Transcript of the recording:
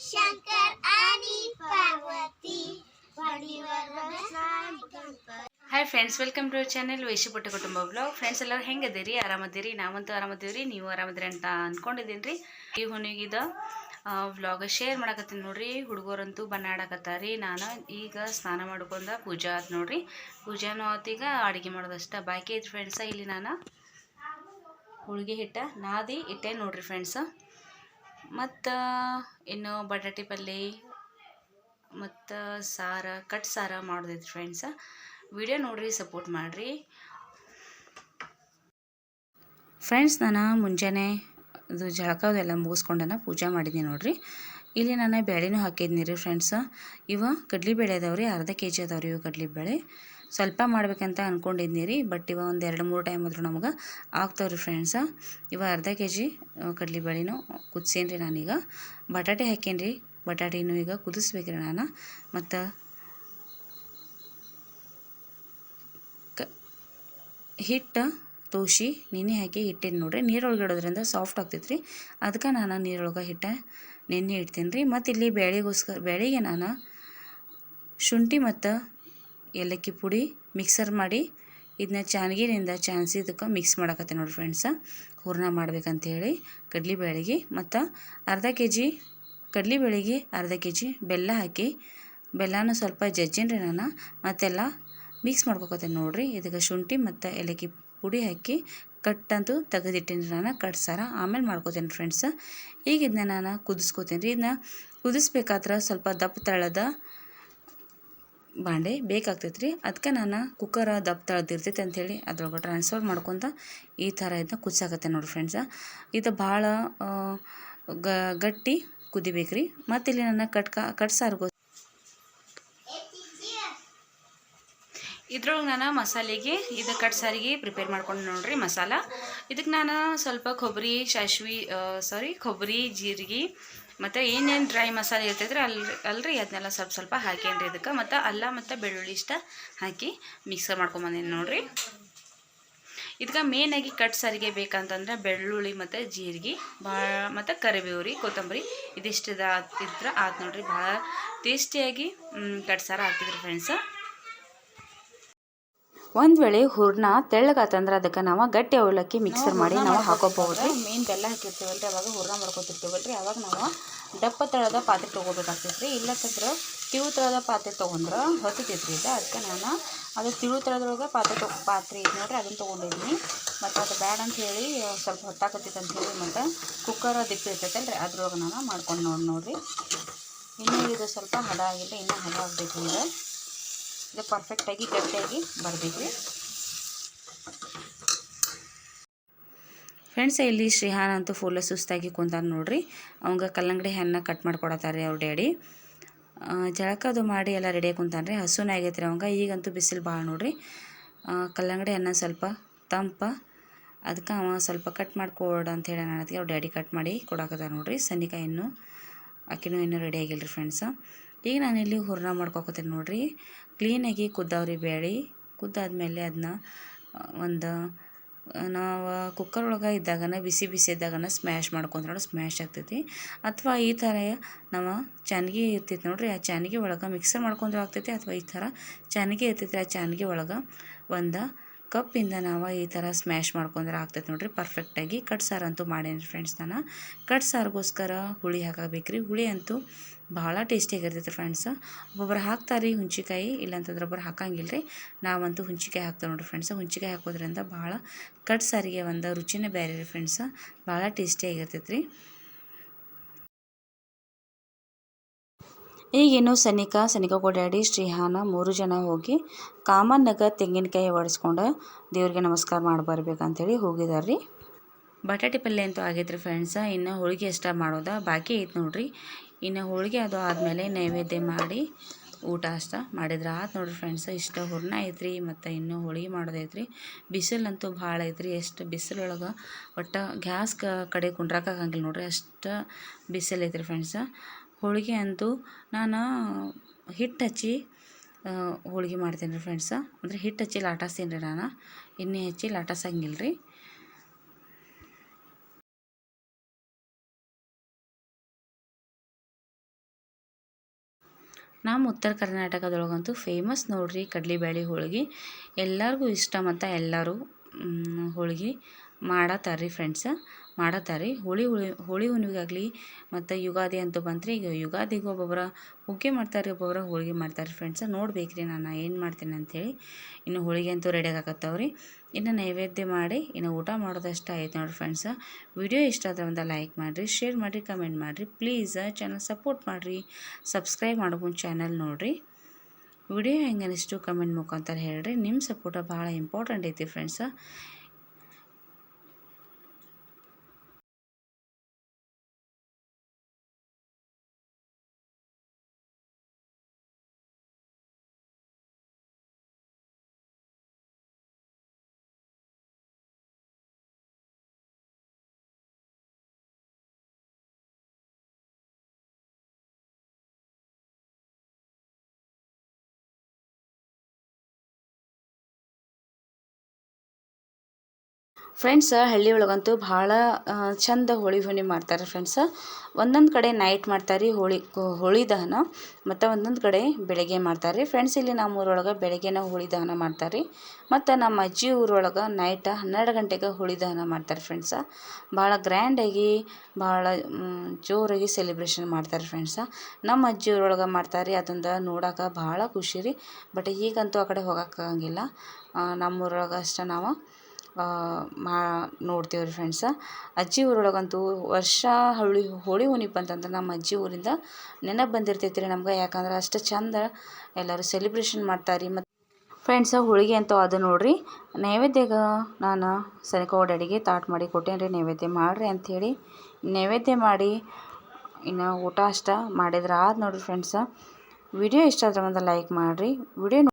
शंकर आणि Parvati hi friends, welcome to our channel ವೈಶಿಪುಟ್ಟ ಕುಟುಂಬ ಬ್ಲಾಗ್. ಫ್ರೆಂಡ್ಸ್ ಎಲ್ಲರೂ ಹೆಂಗದಿರಿ? ಆರಾಮದಿರಿ? ನಾವಂತೂ ಆರಾಮದಿವ್ರಿ, ನೀವು ಆರಾಮದಿರಿ ಅಂತ ಅಂದ್ಕೊಂಡಿದ್ದೀನಿ ರೀ. ಈ ಹುನಿಗಿದ ವ್ಲಾಗ್ ಶೇರ್ ಮಾಡಕತ್ತೀನಿ ನೋಡ್ರಿ. ಹುಡುಗರಂತೂ ಬಣ್ಣ ಆಡಕತ್ತಾರಿ. ನಾನು ಈಗ ಸ್ನಾನ ಮಾಡ್ಕೊಂಡ ಪೂಜಾ ಆಯ್ತು ನೋಡ್ರಿ. ಪೂಜಾನು ಆಯ್ತು, ಈಗ ಅಡುಗೆ ಮಾಡೋದಷ್ಟ ಬಾಕಿ ಐತೆ ಫ್ರೆಂಡ್ಸ. ಇಲ್ಲಿ ನಾನು ಹೋಳಿಗೆ ಹಿಟ್ಟ ನಾದಿ ಇಟ್ಟೆ ನೋಡ್ರಿ ಫ್ರೆಂಡ್ಸ. ಮತ್ತು ಇನ್ನು ಬಟಾಟಿ ಪಲ್ಯ ಮತ್ತು ಸಾರ ಕಟ್ ಸಾರ ಮಾಡೋದೈತಿ ಫ್ರೆಂಡ್ಸ. ವಿಡಿಯೋ ನೋಡ್ರಿ, ಸಪೋರ್ಟ್ ಮಾಡಿರಿ ಫ್ರೆಂಡ್ಸ್. ನಾನು ಮುಂಜಾನೆ ಅದು ಜಳಕದೆಲ್ಲ ಮುಗಿಸ್ಕೊಂಡನ ಪೂಜೆ ಮಾಡಿದ್ದೀನಿ ನೋಡ್ರಿ. ಇಲ್ಲಿ ನಾನು ಬೇಳೆನೂ ಹಾಕಿದ್ನಿ ರೀ ಫ್ರೆಂಡ್ಸ. ಇವ ಕಡ್ಲಿಬೇಳೆ ಅದಾವ್ರಿ, ಅರ್ಧ kg ಅದಾವ್ರಿ ಇವು ಕಡ್ಲಿಬೇಳೆ. ಸ್ವಲ್ಪ ಮಾಡ್ಬೇಕಂತ ಅಂದ್ಕೊಂಡಿದ್ನಿ ರೀ, ಬಟ್ ಇವ ಒಂದು 2-3 ಟೈಮ್ ಆದರೂ ನಮ್ಗೆ ಆಗ್ತಾವ್ರಿ ಫ್ರೆಂಡ್ಸ. ಇವ ಅರ್ಧ kg ಕಡ್ಲಿಬೇಳೆನೂ ಕುದಿಸೇನ್ರಿ ನಾನೀಗ. ಬಟಾಟೆ ಹಾಕೇನ್ರಿ, ಬಟಾಟಿನೂ ಈಗ ಕುದಿಸ್ಬೇಕ್ರಿ ನಾನು. ಮತ್ತು ಹಿಟ್ಟು ತೋಷಿ ನೆನೆ ಹಾಕಿ ಇಟ್ಟೇನಿ ನೋಡ್ರಿ. ನೀರೊಳಗೆ ಇಡೋದ್ರಿಂದ ಸಾಫ್ಟ್ ಆಗ್ತೈತ್ರಿ, ಅದಕ್ಕೆ ನಾನು ನೀರೊಳಗೆ ಹಿಟ್ಟು ನೆನೆ ಇಡ್ತೀನಿ ರೀ. ಮತ್ತು ಇಲ್ಲಿ ಬೇಳೆಗೆ ನಾನು ಶುಂಠಿ ಮತ್ತು ಏಲಕ್ಕಿ ಪುಡಿ ಮಿಕ್ಸರ್ ಮಾಡಿ ಇದನ್ನ ಚಾನ್ಗಿನಿಂದ ಚಾನ್ಸಿದಕ್ಕೆ ಮಿಕ್ಸ್ ಮಾಡಕತ್ತೆ ನೋಡ್ರಿ ಫ್ರೆಂಡ್ಸ. ಹೂರ್ಣ ಮಾಡ್ಬೇಕಂತೇಳಿ ಕಡ್ಲಿಬೇಳೆಗೆ ಮತ್ತು ಅರ್ಧ kg ಕಡ್ಲಿಬೇಳೆಗೆ ಅರ್ಧ kg ಬೆಲ್ಲ ಹಾಕಿ, ಬೆಲ್ಲನ ಸ್ವಲ್ಪ ಜಜ್ಜಿನ್ರಿ ನಾನು. ಮತ್ತೆಲ್ಲ ಮಿಕ್ಸ್ ಮಾಡ್ಕೊತೀನಿ ನೋಡ್ರಿ. ಇದಕ್ಕೆ ಶುಂಠಿ ಮತ್ತು ಏಲಕ್ಕಿ ಪುಡಿ ಹಾಕಿ ಕಟ್ಟಂತೂ ತೆಗೆದಿಟ್ಟೀನಿ ನಾನು, ಕಟ್ ಸಾರ ಆಮೇಲೆ ಮಾಡ್ಕೋತೀನಿ ಫ್ರೆಂಡ್ಸ. ಈಗ ಇದನ್ನ ನಾನು ಕುದಿಸ್ಕೋತೀನಿ ರೀ. ಇದನ್ನ ಕುದಿಸ್ಬೇಕಾದ್ರೆ ಸ್ವಲ್ಪ ದಪ್ಪ ತಳದ ಬಾಂಡೆ ಬೇಕಾಗ್ತೈತೆ ರೀ. ಅದಕ್ಕೆ ನಾನು ಕುಕ್ಕರ್ ದಪ್ಪ ತಳದಿರ್ತೈತೆ ಅಂಥೇಳಿ ಅದ್ರೊಳಗೆ ಟ್ರಾನ್ಸ್ಫರ್ ಮಾಡ್ಕೊತ ಈ ಥರ ಇದನ್ನ ಕುದಿಸಾಕತ್ತೆ ನೋಡ್ರಿ ಫ್ರೆಂಡ್ಸ. ಇದು ಭಾಳ ಗಟ್ಟಿ ಕುದಿಬೇಕ್ರಿ. ಮತ್ತು ಇಲ್ಲಿ ನಾನು ಕಟ್ ಸಾರಿಗೋ ಇದ್ರೊಳಗೆ ನಾನು ಮಸಾಲೆಗೆ ಇದು ಕಟ್ ಸಾರಿಗೆ ಪ್ರಿಪೇರ್ ಮಾಡ್ಕೊಂಡು ನೋಡ್ರಿ ಮಸಾಲ. ಇದಕ್ಕೆ ನಾನು ಸ್ವಲ್ಪ ಕೊಬ್ಬರಿ ಜೀರಿಗೆ ಮತ್ತು ಏನೇನು ಡ್ರೈ ಮಸಾಲೆ ಇರ್ತೈತ್ರಿ ಅಲ್ರಿ ಅದನ್ನೆಲ್ಲ ಸ್ವಲ್ಪ ಹಾಕೇನ್ರಿ ಇದಕ್ಕೆ. ಮತ್ತು ಅಲ್ಲ ಮತ್ತು ಬೆಳ್ಳುಳ್ಳಿ ಇಷ್ಟ ಹಾಕಿ ಮಿಕ್ಸರ್ ಮಾಡ್ಕೊಂಬಂದೇನಿ ನೋಡ್ರಿ. ಇದಕ್ಕೆ ಮೇನಾಗಿ ಕಟ್ ಸಾರಿಗೆ ಬೇಕಂತಂದ್ರೆ ಬೆಳ್ಳುಳ್ಳಿ ಮತ್ತು ಜೀರಿಗೆ ಮತ್ತು ಕರಿಬೇವು ರೀ, ಕೊತ್ತಂಬರಿ ಇದಿಷ್ಟು ಇದ್ರೆ ಆಯ್ತು ನೋಡ್ರಿ. ಭಾಳ ಟೇಸ್ಟಿಯಾಗಿ ಕಟ್ ಸಾರ ಹಾಕ್ತಿದ್ರಿ ಫ್ರೆಂಡ್ಸ. ಒಂದು ವೇಳೆ ಹೂರ್ಣ ತೆಳ್ಳಗಾತಂದ್ರೆ ಅದಕ್ಕೆ ನಾವು ಗಟ್ಟಿ ಅವಲಕ್ಕಿ ಮಿಕ್ಸರ್ ಮಾಡಿ ನಾವು ಹಾಕೋಬಹುದು. ಮೇನ್ ಬೆಲ್ಲ ಹಾಕಿರ್ತೀವಲ್ರಿ, ಅವಾಗ ಹೂರ್ಣ ಮಾಡ್ಕೊತಿರ್ತೀವಲ್ರಿ, ಅವಾಗ ನಾವು ದಪ್ಪ ತಳದ ಪಾತ್ರೆ ತೊಗೋಬೇಕಾಗ್ತೈತ್ರಿ. ಇಲ್ಲಕ್ಕಂದ್ರೆ ತಿಳು ತಳದ ಪಾತ್ರೆ ತೊಗೊಂಡ್ರೆ ಹೊತ್ತೈತ್ರಿ ಇದು. ಅದಕ್ಕೆ ನಾನು ಅದು ತಿಳು ತಳದೊಳಗೆ ಪಾತ್ರೆ ಇದು ನೋಡ್ರಿ, ಅದನ್ನು ತೊಗೊಂಡಿದ್ದೀನಿ. ಮತ್ತು ಅದು ಬ್ಯಾಡ ಅಂತ ಹೇಳಿ ಸ್ವಲ್ಪ ಹೊತ್ತಾಕತ್ತೈತೆ ಅಂಥೇಳಿ ಮತ್ತು ಕುಕ್ಕರ್ ದಿಪ್ಪಿ ಇರ್ತೈತಲ್ರಿ ಅದ್ರೊಳಗೆ ನಾನು ಮಾಡ್ಕೊಂಡು ನೋಡ್ರಿ. ಇನ್ನೂ ಇದು ಸ್ವಲ್ಪ ಹದ ಆಗಿಲ್ಲ, ಇನ್ನೂ ಹದ ಆಗಬೇಕು. ಇದು ಪರ್ಫೆಕ್ಟಾಗಿ ಗಟ್ಟಿಯಾಗಿ ಬರಬೇಕ್ರಿ ಫ್ರೆಂಡ್ಸ್. ಇಲ್ಲಿ ಶ್ರೀಹಾನ್ ಅಂತೂ ಫುಲ್ ಸುಸ್ತಾಗಿ ಕುಂತಾನೆ ನೋಡ್ರಿ. ಅವಂಗೆ ಕಲ್ಲಂಗಡಿ ಹಣ್ಣು ಕಟ್ ಮಾಡ್ಕೊಡತ್ತಾರೆ ಅವ್ರ ಡ್ಯಾಡಿ. ಜಳಕದು ಮಾಡಿ ಎಲ್ಲ ರೆಡಿಯಾಗಿ ಕುಂತಾನೆ ರೀ. ಹಸುನ ಆಗೈತೆ ರೀ ಅವಂಗೆ. ಈಗಂತೂ ಬಿಸಿಲು ಭಾಳ ನೋಡ್ರಿ. ಕಲ್ಲಂಗಡಿ ಹಣ್ಣು ಸ್ವಲ್ಪ ತಂಪ, ಅದಕ್ಕೆ ಅವ ಸ್ವಲ್ಪ ಕಟ್ ಮಾಡಿಕೊಡು ಅಂತ ಹೇಳಿ ನನಗೆ ಅವ್ರ ಡ್ಯಾಡಿ ಕಟ್ ಮಾಡಿ ಕೊಡಾಕತ್ತಾರ ನೋಡ್ರಿ. ಸನಿಕಾಯಿ ಆಕಿನೂ ಇನ್ನೂ ರೆಡಿ ಆಗಿಲ್ಲ ರೀ ಫ್ರೆಂಡ್ಸ. ಈಗ ನಾನಿಲ್ಲಿ ಹೂರ್ಣ ಮಾಡ್ಕೊತೀನಿ ನೋಡ್ರಿ. ಕ್ಲೀನಾಗಿ ಕುದ್ದಾವ್ರಿ ಬೇಳೆ. ಕುದ್ದಾದ್ಮೇಲೆ ಅದನ್ನ ನಾವು ಕುಕ್ಕರ್ ಒಳಗೆ ಇದ್ದಾಗನ ಬಿಸಿ ಇದ್ದಾಗನ ಸ್ಮ್ಯಾಶ್ ಮಾಡ್ಕೊಂಡ್ರೆ ಸ್ಮ್ಯಾಶ್ ಆಗ್ತೈತಿ. ಅಥವಾ ಈ ಥರ ನಾವು ಚಾನ್ಗಿ ಇರ್ತೈತಿ ನೋಡ್ರಿ, ಆ ಚಾನ್ಗಿ ಒಳಗೆ ಮಿಕ್ಸರ್ ಮಾಡ್ಕೊಂಡ್ರೆ ಆಗ್ತೈತಿ. ಅಥವಾ ಈ ಥರ ಚಾನ್ಗಿ ಇರ್ತೈತಿ, ಆ ಚಾನ್ಗಿ ಒಳಗೆ ಒಂದು ಕಪ್ಪಿಂದ ನಾವು ಈ ಥರ ಸ್ಮ್ಯಾಶ್ ಮಾಡ್ಕೊಂಡ್ರೆ ಆಗ್ತೈತೆ ನೋಡ್ರಿ ಪರ್ಫೆಕ್ಟಾಗಿ. ಕಟ್ ಸಾರು ಅಂತೂ ಮಾಡೇನಿ ಫ್ರೆಂಡ್ಸ್. ನಾನು ಕಟ್ ಸಾರಿಗೋಸ್ಕರ ಹುಳಿ ಹಾಕಬೇಕ್ರಿ. ಹುಳಿ ಅಂತೂ ಭಾಳ ಟೇಸ್ಟಿಯಾಗಿರ್ತೈತೆ ಫ್ರೆಂಡ್ಸ್. ಒಬ್ಬೊಬ್ರು ಹಾಕ್ತಾರೆ ಹುಂಚಿಕಾಯಿ, ಇಲ್ಲಾಂತಂದ್ರೆ ಒಬ್ಬರು ಹಾಕಂಗಿಲ್ಲ ರೀ. ನಾವಂತೂ ಹುಂಚಿಕಾಯಿ ಹಾಕ್ತೇವೆ ನೋಡ್ರಿ ಫ್ರೆಂಡ್ಸ್. ಹುಂಚಿಕಾಯಿ ಹಾಕೋದ್ರಿಂದ ಭಾಳ ಕಟ್ ಸಾರಿಗೆ ಒಂದು ರುಚಿನೇ ಬೇರೆ ರೀ ಫ್ರೆಂಡ್ಸ್, ಭಾಳ ಟೇಸ್ಟಿಯಾಗಿರ್ತೈತೆ ರೀ. ಈಗೇನು ಸನಿಕಾ ಡ್ಯಾಡಿ ಶ್ರೀಹಾನ 3 ಜನ ಹೋಗಿ ಕಾಮನ್ನಾಗ ತೆಂಗಿನಕಾಯಿ ಒಡಿಸ್ಕೊಂಡು ದೇವ್ರಿಗೆ ನಮಸ್ಕಾರ ಮಾಡಿ ಬರ್ಬೇಕಂತೇಳಿ ಹೋಗಿದ್ದಾರೆ ರೀ. ಬಟಾಟಿ ಪಲ್ಯ ಅಂತೂ ಆಗೈತ್ರಿ ಫ್ರೆಂಡ್ಸ. ಇನ್ನು ಹೋಳಿಗೆ ಅಷ್ಟ ಮಾಡೋದ ಬಾಕಿ ಐತೆ ನೋಡ್ರಿ. ಇನ್ನು ಹೋಳಿಗೆ ಅದು ಆದಮೇಲೆ ನೈವೇದ್ಯ ಮಾಡಿ ಊಟ ಅಷ್ಟ ಮಾಡಿದ್ರೆ ಆತು ನೋಡಿರಿ ಫ್ರೆಂಡ್ಸ್. ಇಷ್ಟ ಹೂರ್ಣ ಐತ್ರಿ ಮತ್ತು ಇನ್ನೂ ಹೋಳಿಗೆ ಮಾಡೋದೈತ್ರಿ. ಬಿಸಿಲಂತೂ ಭಾಳ ಐತ್ರಿ. ಎಷ್ಟು ಬಿಸಿಲೊಳಗೆ ಒಟ್ಟು ಗ್ಯಾಸ್ ಕಡೆ ಕುಂಡ್ರಕ್ಕಾಗಂಗಿಲ್ಲ ನೋಡ್ರಿ, ಅಷ್ಟು ಬಿಸಿಲು ಐತ್ರಿ ಫ್ರೆಂಡ್ಸ. ಹೋಳಿಗೆ ಅಂತೂ ನಾನು ಹಿಟ್ಟು ಹಚ್ಚಿ ಹೋಳಿಗೆ ಮಾಡ್ತೀನಿ ರೀ ಫ್ರೆಂಡ್ಸ. ಅಂದರೆ ಹಿಟ್ಟು ಹಚ್ಚಿ ಲಾಟಾಸ್ತೀನಿ ರೀ ನಾನು, ಎಣ್ಣೆ ಹಚ್ಚಿ ಲಾಟಾಸಂಗಿಲ್ಲ ರೀ. ನಮ್ಮ ಉತ್ತರ ಕರ್ನಾಟಕದೊಳಗಂತೂ ಫೇಮಸ್ ನೋಡಿರಿ ಕಡ್ಲೆಬೇಳೆ ಹೋಳಿಗೆ. ಎಲ್ಲರಿಗೂ ಇಷ್ಟ ಮತ್ತು ಎಲ್ಲರೂ ಹೋಳಿಗೆ ಮಾಡತ್ತಾರೆ ರೀ ಫ್ರೆಂಡ್ಸ, ಮಾಡತ್ತಾರೆ. ಹೋಳಿ ಹುಣ್ಣಿಮೆಗಾಗಲಿ ಮತ್ತು ಯುಗಾದಿ ಅಂತೂ ಬಂತ್ರಿ. ಈಗ ಯುಗಾದಿಗೆ ಒಬ್ಬೊಬ್ಬರ ಹುಗ್ಗಿ ಮಾಡ್ತಾರೆ, ಒಬ್ಬೊಬ್ಬರ ಹೋಳಿಗೆ ಮಾಡ್ತಾರೆ ಫ್ರೆಂಡ್ಸ. ನೋಡ್ಬೇಕು ರೀ ನಾನು ಏನು ಮಾಡ್ತೀನಿ ಅಂಥೇಳಿ. ಇನ್ನು ಹೋಳಿಗೆ ಅಂತೂ ರೆಡಿ ಆಗಕತ್ತವ್ರಿ. ಇನ್ನು ನೈವೇದ್ಯ ಮಾಡಿ ಇನ್ನು ಊಟ ಮಾಡೋದಷ್ಟು ಆಯ್ತು ನೋಡಿರಿ ಫ್ರೆಂಡ್ಸ. ವಿಡಿಯೋ ಇಷ್ಟ ಆದರೆ ಒಂದು ಲೈಕ್ ಮಾಡಿರಿ, ಶೇರ್ ಮಾಡಿರಿ, ಕಮೆಂಟ್ ಮಾಡಿರಿ. ಪ್ಲೀಸ್ ಚಾನಲ್ ಸಪೋರ್ಟ್ ಮಾಡಿರಿ, ಸಬ್ಸ್ಕ್ರೈಬ್ ಮಾಡ್ಕೊಂಡು ಚಾನಲ್ ನೋಡಿರಿ. ವಿಡಿಯೋ ಹೆಂಗೆ ಅನಿಸ್ತು ಕಮೆಂಟ್ ಮುಖಾಂತರ ಹೇಳ್ರಿ. ನಿಮ್ಮ ಸಪೋರ್ಟ ಭಾಳ ಇಂಪಾರ್ಟೆಂಟ್ ಐತಿ ಫ್ರೆಂಡ್ಸ. ಫ್ರೆಂಡ್ಸ ಹಳ್ಳಿ ಒಳಗಂತೂ ಭಾಳ ಚಂದ ಹೋಳಿ ಹುಣ್ಣಿಮೆ ಮಾಡ್ತಾರೆ ಫ್ರೆಂಡ್ಸ. ಒಂದೊಂದು ಕಡೆ ನೈಟ್ ಮಾಡ್ತಾರೆ ಹೋಳಿ ದಹನ, ಮತ್ತು ಒಂದೊಂದು ಕಡೆ ಬೆಳಗ್ಗೆ ಮಾಡ್ತಾರೆ ಫ್ರೆಂಡ್ಸ್. ಇಲ್ಲಿ ನಮ್ಮ ಊರೊಳಗೆ ಬೆಳಗ್ಗೆನ ಹೋಳಿ ದಹನ ಮಾಡ್ತಾರೆ, ಮತ್ತು ನಮ್ಮ ಅಜ್ಜಿ ಊರೊಳಗೆ ನೈಟ್ 12 ಗಂಟೆಗೆ ಹೋಳಿ ದಹನ ಮಾಡ್ತಾರೆ ಫ್ರೆಂಡ್ಸ. ಭಾಳ ಗ್ರ್ಯಾಂಡಾಗಿ ಭಾಳ ಜೋರಾಗಿ ಸೆಲೆಬ್ರೇಷನ್ ಮಾಡ್ತಾರೆ ಫ್ರೆಂಡ್ಸ. ನಮ್ಮ ಅಜ್ಜಿ ಊರೊಳಗೆ ಮಾಡ್ತಾರೆ, ಅದೊಂದು ನೋಡೋಕೆ ಭಾಳ ಖುಷಿ ರೀ. ಬಟ್ ಈಗಂತೂ ಆ ಕಡೆ ಹೋಗೋಕ್ಕಾಗಂಗಿಲ್ಲ, ನಮ್ಮೂರೊಳಗೆ ಅಷ್ಟೇ ನಾವು ನೋಡ್ತೀವಿ ರೀ ಫ್ರೆಂಡ್ಸ. ಅಜ್ಜಿ ಊರೊಳಗಂತೂ ವರ್ಷ ಹೋಳಿ ಹುಣ್ಣಿಮೆ ಬಂತಂದ್ರೆ ನಮ್ಮ ಅಜ್ಜಿ ಊರಿಂದ ನೆನಪು ಬಂದಿರ್ತೈತಿ ರೀ ನಮ್ಗೆ. ಯಾಕಂದ್ರೆ ಅಷ್ಟು ಚಂದ ಎಲ್ಲರೂ ಸೆಲೆಬ್ರೇಷನ್ ಮಾಡ್ತಾರೆ ಮತ್ತು ಫ್ರೆಂಡ್ಸ. ಹೋಳಿಗೆ ಅಂತೂ ಅದು ನೋಡಿರಿ. ನೈವೇದ್ಯಗೆ ನಾನು ಸನಿಕೋ ಡ್ಯಾಡಿಗೆ ತಾಟ್ ಮಾಡಿ ಕೊಟ್ಟೇನೆ ರೀ, ನೈವೇದ್ಯ ಮಾಡಿರಿ ಅಂಥೇಳಿ. ನೈವೇದ್ಯ ಮಾಡಿ ಇನ್ನು ಊಟ ಅಷ್ಟ ಮಾಡಿದ್ರೆ ಆದ ನೋಡಿರಿ ಫ್ರೆಂಡ್ಸ. ವಿಡಿಯೋ ಇಷ್ಟ ಆದರೆ ಒಂದು ಲೈಕ್ ಮಾಡಿರಿ. ವಿಡಿಯೋ